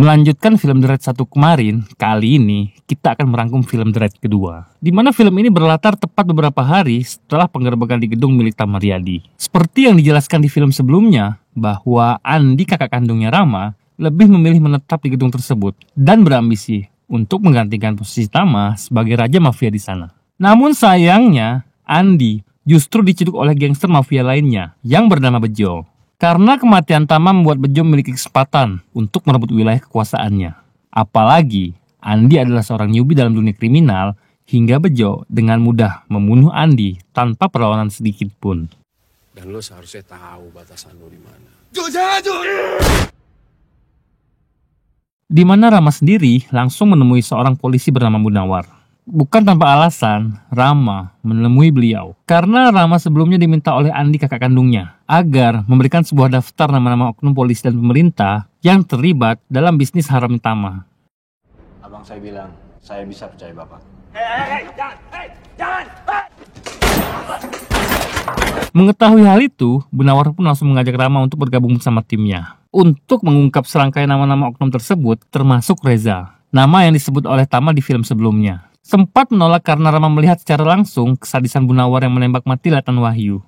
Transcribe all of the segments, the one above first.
Melanjutkan film The Raid 1 kemarin, kali ini kita akan merangkum film The Raid kedua. Di mana film ini berlatar tepat beberapa hari setelah penggerbekan di gedung milik Tamariyadi. Seperti yang dijelaskan di film sebelumnya, bahwa Andi kakak kandungnya Rama lebih memilih menetap di gedung tersebut dan berambisi untuk menggantikan posisi Tama sebagai raja mafia di sana. Namun sayangnya, Andi justru diciduk oleh gangster mafia lainnya yang bernama Bejo. Karena kematian Tama membuat Bejo memiliki kesempatan untuk merebut wilayah kekuasaannya. Apalagi, Andi adalah seorang newbie dalam dunia kriminal, hingga Bejo dengan mudah membunuh Andi tanpa perlawanan sedikit pun. Dan lo seharusnya tahu batasan lo di mana. Di mana Rama sendiri langsung menemui seorang polisi bernama Munawar. Bukan tanpa alasan, Rama menemui beliau. Karena Rama sebelumnya diminta oleh Andi kakak kandungnya agar memberikan sebuah daftar nama-nama oknum polisi dan pemerintah yang terlibat dalam bisnis haram Tama. Abang saya bilang, saya bisa percaya Bapak. Jangan! Mengetahui hal itu, Munawar pun langsung mengajak Rama untuk bergabung bersama timnya. Untuk mengungkap serangkaian nama-nama oknum tersebut, termasuk Reza, nama yang disebut oleh Tama di film sebelumnya. Sempat menolak karena Rama melihat secara langsung kesadisan Munawar yang menembak mati Latan Wahyu.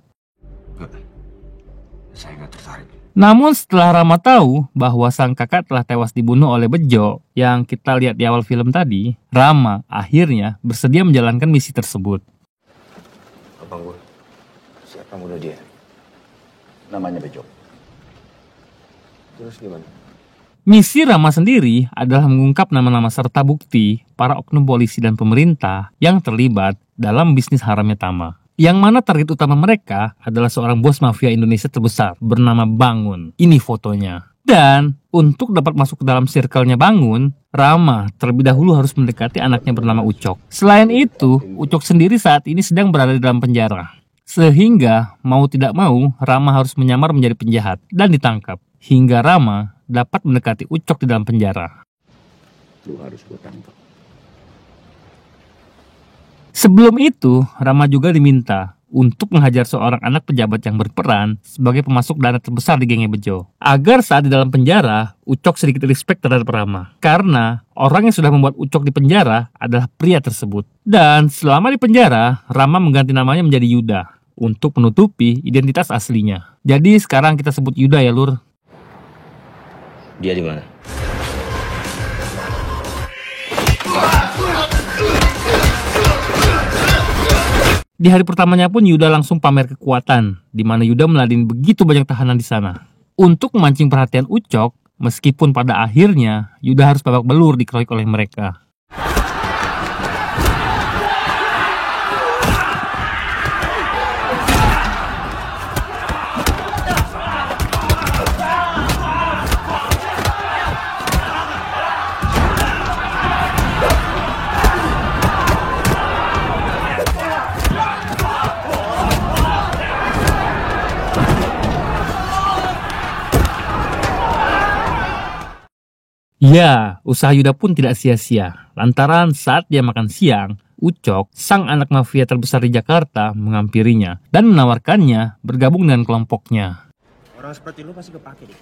Saya nggak tertarik. Namun setelah Rama tahu bahwa sang kakak telah tewas dibunuh oleh Bejo yang kita lihat di awal film tadi, Rama akhirnya bersedia menjalankan misi tersebut. Abang gue, siapa muda dia? Namanya Bejo. Terus gimana? Misi Rama sendiri adalah mengungkap nama-nama serta bukti para oknum polisi dan pemerintah yang terlibat dalam bisnis haramnya Tama. Yang mana target utama mereka adalah seorang bos mafia Indonesia terbesar bernama Bangun. Ini fotonya. Dan untuk dapat masuk ke dalam circle-nya Bangun, Rama terlebih dahulu harus mendekati anaknya bernama Ucok. Selain itu, Ucok sendiri saat ini sedang berada di dalam penjara. Sehingga mau tidak mau, Rama harus menyamar menjadi penjahat dan ditangkap. Hingga Rama dapat mendekati Ucok di dalam penjara. Lu harus gue tangkap. Sebelum itu, Rama juga diminta untuk menghajar seorang anak pejabat yang berperan sebagai pemasok dana terbesar di gengnya Bejo. Agar saat di dalam penjara, Ucok sedikit respect terhadap Rama. Karena orang yang sudah membuat Ucok di penjara adalah pria tersebut. Dan selama di penjara, Rama mengganti namanya menjadi Yuda untuk menutupi identitas aslinya. Jadi sekarang kita sebut Yuda ya, Lur. Dia di mana? Di hari pertamanya pun Yuda langsung pamer kekuatan, di mana Yuda meladeni begitu banyak tahanan di sana. Untuk memancing perhatian Ucok, meskipun pada akhirnya Yuda harus babak belur dikeroyok oleh mereka. Ya, usaha Yuda pun tidak sia-sia. Lantaran saat dia makan siang, Ucok, sang anak mafia terbesar di Jakarta, menghampirinya dan menawarkannya bergabung dengan kelompoknya. Orang seperti lu pasti kepake deh.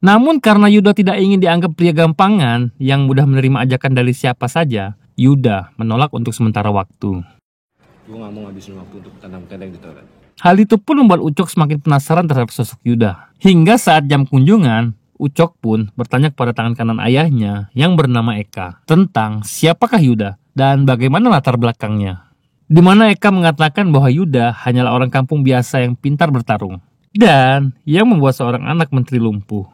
Namun karena Yuda tidak ingin dianggap pria gampangan yang mudah menerima ajakan dari siapa saja, Yuda menolak untuk sementara waktu. Gue gak mau ngabisin waktu untuk tendang-tendang di toilet. Hal itu pun membuat Ucok semakin penasaran terhadap sosok Yuda. Hingga saat jam kunjungan, Ucok pun bertanya kepada tangan kanan ayahnya yang bernama Eka tentang siapakah Yuda dan bagaimana latar belakangnya. Di mana Eka mengatakan bahwa Yuda hanyalah orang kampung biasa yang pintar bertarung dan yang membuat seorang anak menteri lumpuh.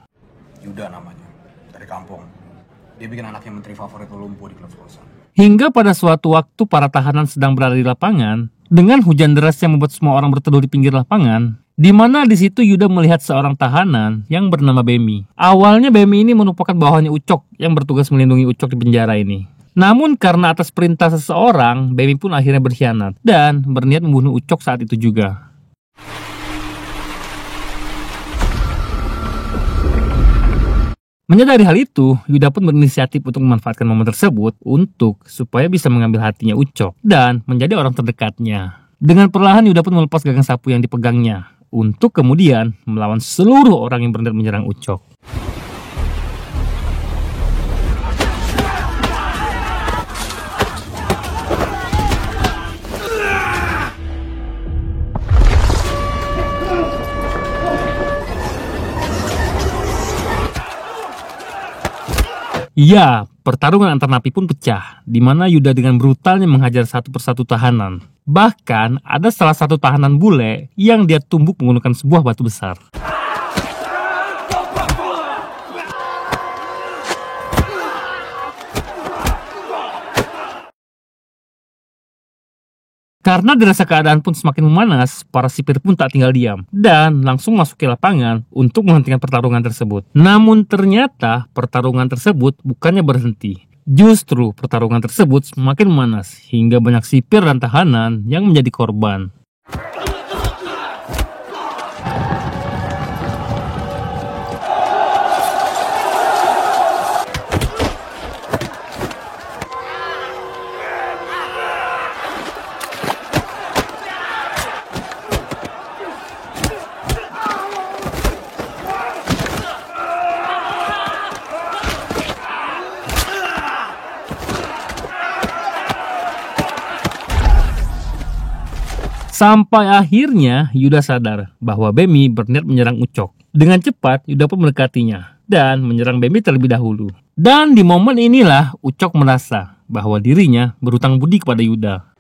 Yuda namanya, dari kampung. Dia bikin anaknya menteri favorit lumpuh di klub kosan. Hingga pada suatu waktu para tahanan sedang berada di lapangan dengan hujan deras yang membuat semua orang berteduh di pinggir lapangan. Di mana di situ Yuda melihat seorang tahanan yang bernama Bemi. Awalnya Bemi ini merupakan bawahannya Ucok yang bertugas melindungi Ucok di penjara ini. Namun karena atas perintah seseorang, Bemi pun akhirnya berkhianat dan berniat membunuh Ucok saat itu juga. Menyadari hal itu, Yuda pun berinisiatif untuk memanfaatkan momen tersebut supaya bisa mengambil hatinya Ucok dan menjadi orang terdekatnya. Dengan perlahan Yuda pun melepas gagang sapu yang dipegangnya untuk kemudian melawan seluruh orang yang berniat menyerang Ucok. Ya, pertarungan antar napi pun pecah, di mana Yuda dengan brutalnya menghajar satu persatu tahanan. Bahkan, ada salah satu tahanan bule yang dia tumbuk menggunakan sebuah batu besar. Karena dirasa keadaan pun semakin memanas, para sipir pun tak tinggal diam dan langsung masuk ke lapangan untuk menghentikan pertarungan tersebut. Namun ternyata pertarungan tersebut bukannya berhenti. Justru pertarungan tersebut semakin memanas hingga banyak sipir dan tahanan yang menjadi korban. Sampai akhirnya Yuda sadar bahwa Bemi berniat menyerang Ucok. Dengan cepat Yuda pun mendekatinya dan menyerang Bemi terlebih dahulu. Dan di momen inilah Ucok merasa bahwa dirinya berhutang budi kepada Yuda.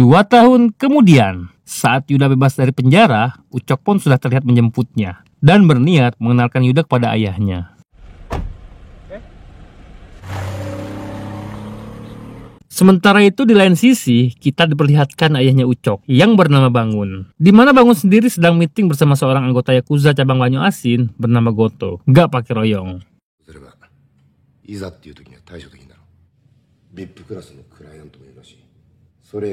Dua tahun kemudian, saat Yuda bebas dari penjara, Ucok pun sudah terlihat menjemputnya dan berniat mengenalkan Yuda kepada ayahnya. Sementara itu di lain sisi, kita diperlihatkan ayahnya Ucok yang bernama Bangun. Di mana Bangun sendiri sedang meeting bersama seorang anggota Yakuza cabang Banyu Asin bernama Goto. Gak pakai royong. Tak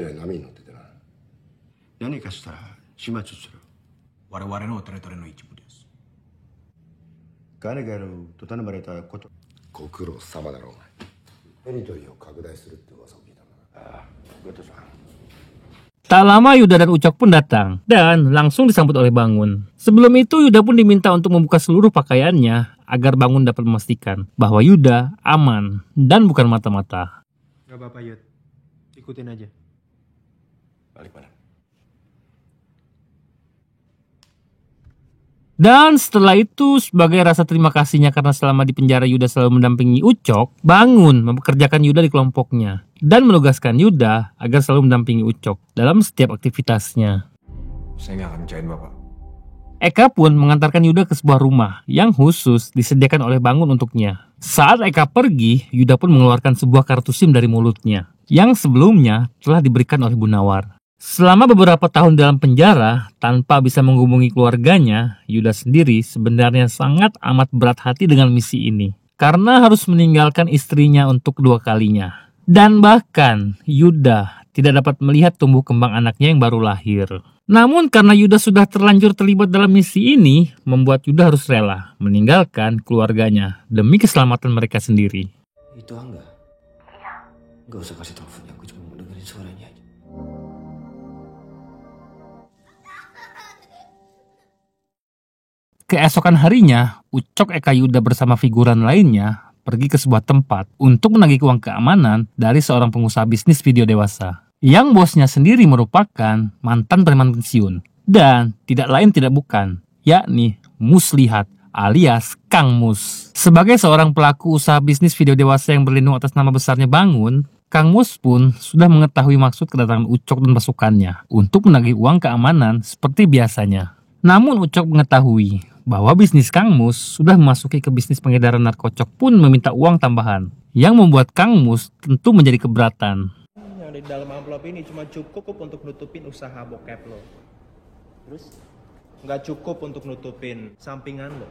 lama Yuda dan Ucok pun datang dan langsung disambut oleh Bangun. Sebelum itu Yuda pun diminta untuk membuka seluruh pakaiannya agar Bangun dapat memastikan bahwa Yuda aman dan bukan mata-mata. Gak apa-apa Yud, ikutin aja. Balik mana? Dan setelah itu, sebagai rasa terima kasihnya karena selama di penjara Yuda selalu mendampingi Ucok, Bangun mempekerjakan Yuda di kelompoknya dan menugaskan Yuda agar selalu mendampingi Ucok dalam setiap aktivitasnya. Saya nggak akan ngecewain Bapak. Eka pun mengantarkan Yuda ke sebuah rumah yang khusus disediakan oleh Bangun untuknya. Saat Eka pergi, Yuda pun mengeluarkan sebuah kartu SIM dari mulutnya yang sebelumnya telah diberikan oleh Bu Nawar. Selama beberapa tahun dalam penjara, tanpa bisa menghubungi keluarganya, Yuda sendiri sebenarnya sangat amat berat hati dengan misi ini. Karena harus meninggalkan istrinya untuk kedua kalinya. Dan bahkan, Yuda tidak dapat melihat tumbuh kembang anaknya yang baru lahir. Namun karena Yuda sudah terlanjur terlibat dalam misi ini, membuat Yuda harus rela meninggalkan keluarganya demi keselamatan mereka sendiri. Itu Angga? Iya. Gak usah kasih teleponnya, aku cuma mau dengerin suaranya aja. Keesokan harinya, Ucok, Eka, Yuda bersama figuran lainnya pergi ke sebuah tempat untuk menagih uang keamanan dari seorang pengusaha bisnis video dewasa. Yang bosnya sendiri merupakan mantan preman pensiun. Dan tidak lain tidak bukan, yakni Muslihat alias Kang Mus. Sebagai seorang pelaku usaha bisnis video dewasa yang berlindung atas nama besarnya Bangun, Kang Mus pun sudah mengetahui maksud kedatangan Ucok dan pasukannya untuk menagih uang keamanan seperti biasanya. Namun Ucok mengetahui bahwa bisnis Kang Mus sudah memasuki ke bisnis pengedaran narkotik pun meminta uang tambahan, yang membuat Kang Mus tentu menjadi keberatan. Yang di dalam amplop ini cuma cukup untuk nutupin usaha bokep lo. Terus? Nggak cukup untuk nutupin sampingan lo.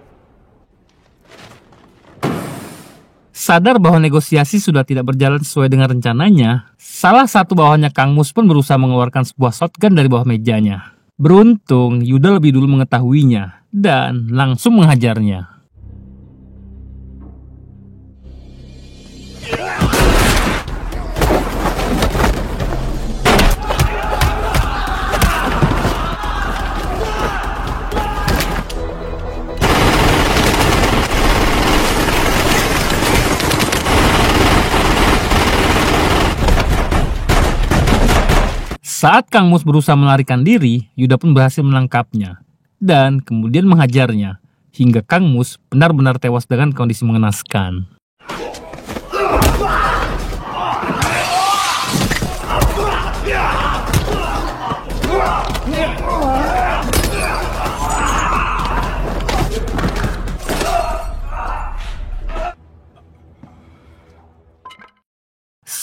Sadar bahwa negosiasi sudah tidak berjalan sesuai dengan rencananya, salah satu bawahannya Kang Mus pun berusaha mengeluarkan sebuah shotgun dari bawah mejanya. Beruntung Yuda lebih dulu mengetahuinya dan langsung menghajarnya. Saat Kang Mus berusaha melarikan diri, Yuda pun berhasil menangkapnya dan kemudian menghajarnya hingga Kang Mus benar-benar tewas dengan kondisi mengenaskan.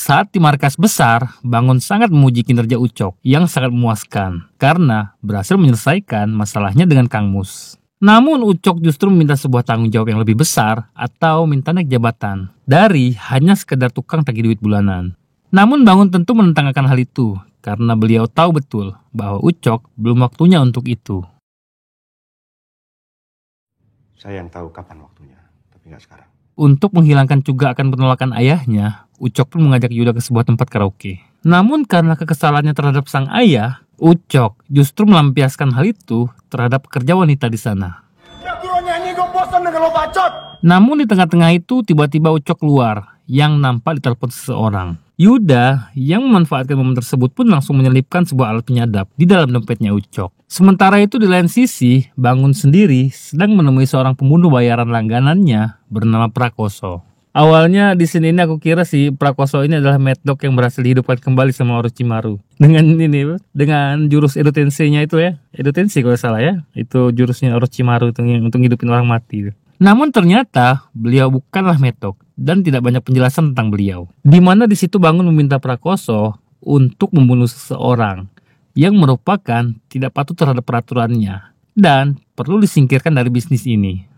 Saat di markas besar, Bangun sangat memuji kinerja Ucok yang sangat memuaskan karena berhasil menyelesaikan masalahnya dengan Kang Mus. Namun Ucok justru meminta sebuah tanggung jawab yang lebih besar atau minta naik jabatan dari hanya sekedar tukang tagih duit bulanan. Namun Bangun tentu menentang akan hal itu karena beliau tahu betul bahwa Ucok belum waktunya untuk itu. Saya yang tahu kapan waktunya, tapi nggak sekarang. Untuk menghilangkan juga akan penolakan ayahnya, Ucok pun mengajak Yuda ke sebuah tempat karaoke. Namun karena kekesalannya terhadap sang ayah, Ucok justru melampiaskan hal itu terhadap pekerja wanita di sana. Namun di tengah-tengah itu tiba-tiba Ucok keluar yang nampak ditelepon seseorang. Yuda yang memanfaatkan momen tersebut pun langsung menyelipkan sebuah alat penyadap di dalam dompetnya Ucok. Sementara itu di lain sisi, Bangun sendiri sedang menemui seorang pembunuh bayaran langganannya bernama Prakoso. Awalnya di sini aku kira si Prakoso ini adalah Mad Dog yang berhasil dihidupkan kembali sama Orochimaru. Dengan jurus Edo Tensei-nya itu ya. Edo Tensei kalau salah ya. Itu jurusnya Orochimaru itu yang untuk hidupin orang mati. Namun ternyata beliau bukanlah Mad Dog dan tidak banyak penjelasan tentang beliau. Di mana di situ Bangun meminta Prakoso untuk membunuh seseorang yang merupakan tidak patuh terhadap peraturannya dan perlu disingkirkan dari bisnis ini.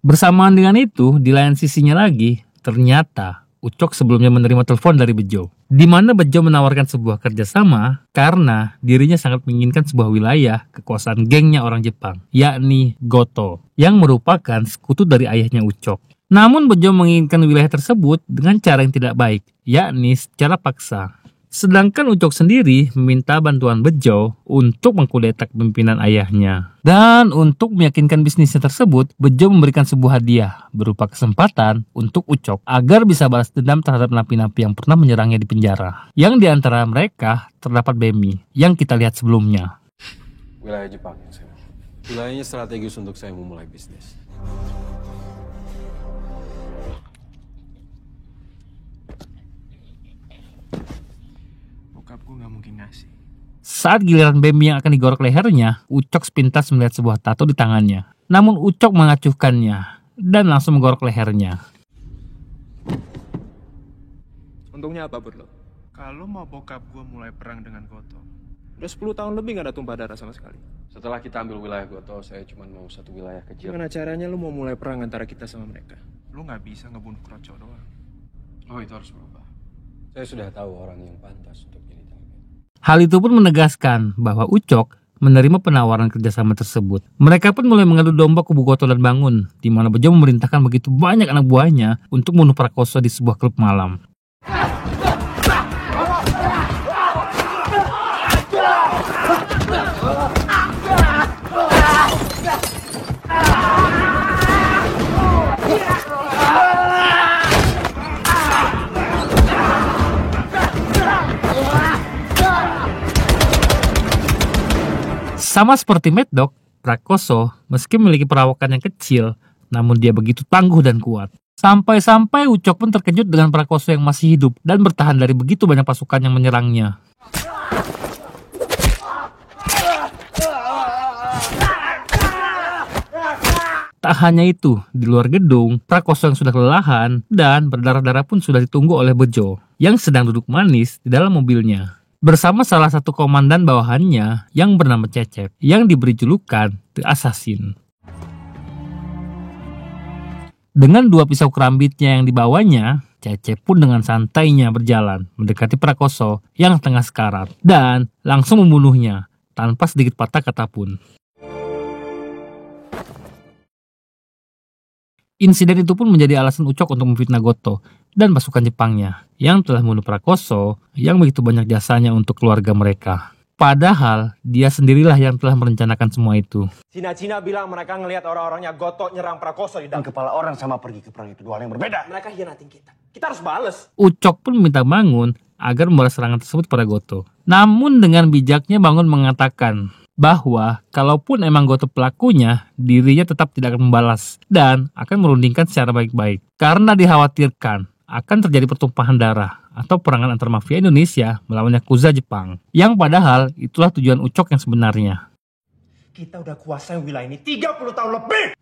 Bersamaan dengan itu, di lain sisinya lagi, ternyata Ucok sebelumnya menerima telepon dari Bejo. Di mana Bejo menawarkan sebuah kerjasama karena dirinya sangat menginginkan sebuah wilayah kekuasaan gengnya orang Jepang, yakni Goto, yang merupakan sekutu dari ayahnya Ucok. Namun Bejo menginginkan wilayah tersebut dengan cara yang tidak baik, yakni secara paksa. Sedangkan Ucok sendiri meminta bantuan Bejo untuk mengkudeta kepemimpinan ayahnya. Dan untuk meyakinkan bisnisnya tersebut, Bejo memberikan sebuah hadiah berupa kesempatan untuk Ucok agar bisa balas dendam terhadap napi-napi yang pernah menyerangnya di penjara. Yang diantara mereka terdapat Bemi yang kita lihat sebelumnya. Wilayah Jepang yang saya mau. Wilayahnya strategis untuk saya memulai bisnis. Gue nggak mungkin ngasih. Saat giliran Bemi yang akan digorok lehernya, Ucok sepintas melihat sebuah tato di tangannya. Namun Ucok mengacuhkannya dan langsung menggorok lehernya. Untungnya apa buat lo? Kalau mau bokap gue mulai perang dengan Goto, udah 10 tahun lebih gak ada tumpah darah sama sekali. Setelah kita ambil wilayah Goto, saya cuma mau satu wilayah kecil. Gimana caranya lo mau mulai perang antara kita sama mereka? Lo gak bisa ngebunuh Kroco doang. Oh, itu harus berubah. Saya sudah tahu orang yang pantas untuk jadi target. Hal itu pun menegaskan bahwa Ucok menerima penawaran kerjasama tersebut. Mereka pun mulai mengadu domba kubu Goto dan Bangun, di mana Bejo memerintahkan begitu banyak anak buahnya untuk membunuh Prakoso di sebuah klub malam. Sama seperti Mad Dog, Prakoso meski memiliki perawakan yang kecil, namun dia begitu tangguh dan kuat. Sampai-sampai Ucok pun terkejut dengan Prakoso yang masih hidup dan bertahan dari begitu banyak pasukan yang menyerangnya. Tak hanya itu, di luar gedung, Prakoso yang sudah kelelahan dan berdarah-darah pun sudah ditunggu oleh Bejo, yang sedang duduk manis di dalam mobilnya. Bersama salah satu komandan bawahannya yang bernama Cecep, yang diberi julukan The Assassin. Dengan 2 pisau kerambitnya yang dibawanya, Cecep pun dengan santainya berjalan mendekati Prakoso yang tengah sekarat dan langsung membunuhnya tanpa sedikit patah kata pun. Insiden itu pun menjadi alasan Ucok untuk memfitnah Goto dan pasukan Jepangnya yang telah membunuh Prakoso yang begitu banyak jasanya untuk keluarga mereka. Padahal dia sendirilah yang telah merencanakan semua itu. Cina-Cina bilang mereka ngelihat orang-orangnya Goto nyerang Prakoso di Dan kepala orang sama pergi ke perang itu 2 hal yang berbeda. Mereka hianatin kita. Kita harus bales. Ucok pun meminta Bangun agar membalas serangan tersebut pada Goto. Namun dengan bijaknya Bangun mengatakan bahwa kalaupun emang Goto pelakunya, dirinya tetap tidak akan membalas dan akan merundingkan secara baik-baik. Karena dikhawatirkan akan terjadi pertumpahan darah atau perangan antar mafia Indonesia melawan Yakuza Jepang. Yang padahal itulah tujuan Ucok yang sebenarnya. Kita udah kuasain wilayah ini 30 tahun lebih.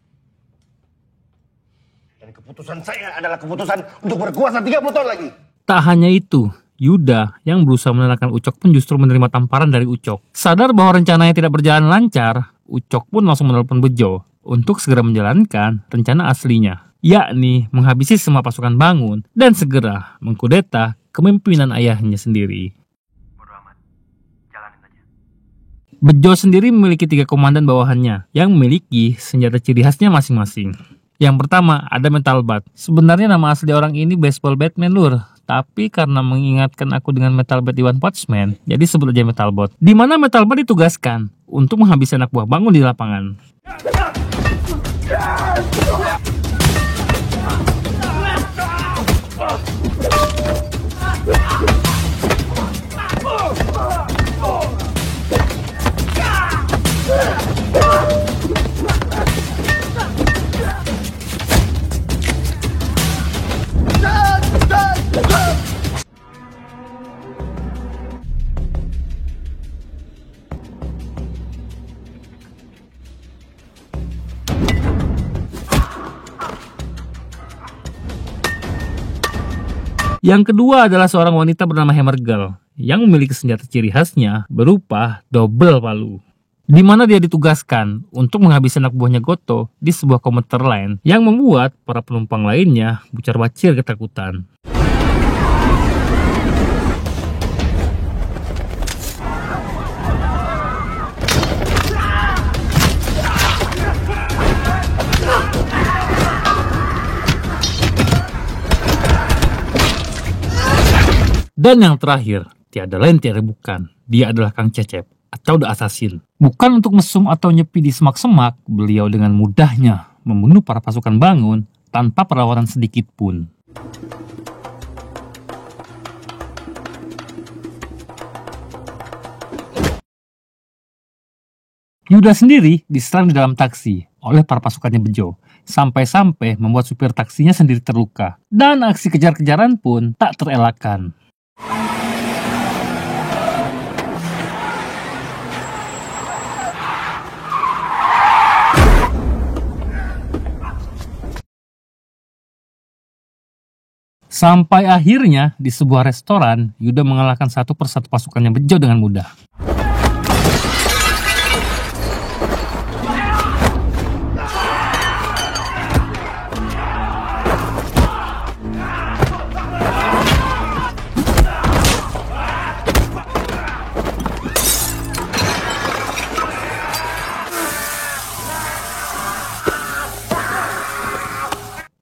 Dan keputusan saya adalah keputusan untuk berkuasa 30 tahun lagi. Tak hanya itu, Yuda yang berusaha menenangkan Ucok pun justru menerima tamparan dari Ucok. Sadar bahwa rencananya tidak berjalan lancar, Ucok pun langsung menelpon Bejo untuk segera menjalankan rencana aslinya, yakni menghabisi semua pasukan Bangun dan segera mengkudeta kepemimpinan ayahnya sendiri. Bejo sendiri memiliki 3 komandan bawahannya yang memiliki senjata ciri khasnya masing-masing. Yang pertama ada Metal Bat. Sebenarnya nama asli orang ini Baseball Batman lur, tapi karena mengingatkan aku dengan Metal Bat di One Punch Man, jadi sebut aja Metal Bot. Di mana Metal Bat ditugaskan untuk menghabisi anak buah Bangun di lapangan. Yang kedua adalah seorang wanita bernama Hammer Girl yang memiliki senjata ciri khasnya berupa double palu. Di mana dia ditugaskan untuk menghabisi anak buahnya Goto di sebuah komuter lain yang membuat para penumpang lainnya bucar-bacir ketakutan. Dan yang terakhir, tiada lain tiada bukan, dia adalah Kang Cecep atau The Assassin. Bukan untuk mesum atau nyepi di semak-semak, beliau dengan mudahnya membunuh para pasukan Bangun tanpa perlawanan sedikit pun. Yuda sendiri diserang di dalam taksi oleh para pasukannya Bejo, sampai-sampai membuat supir taksinya sendiri terluka. Dan aksi kejar-kejaran pun tak terelakkan. Sampai akhirnya di sebuah restoran, Yuda mengalahkan satu persatu pasukannya Bejo dengan mudah.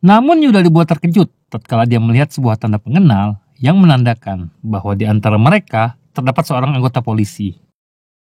Namun Yuda dibuat terkejut tatkala dia melihat sebuah tanda pengenal yang menandakan bahwa di antara mereka terdapat seorang anggota polisi.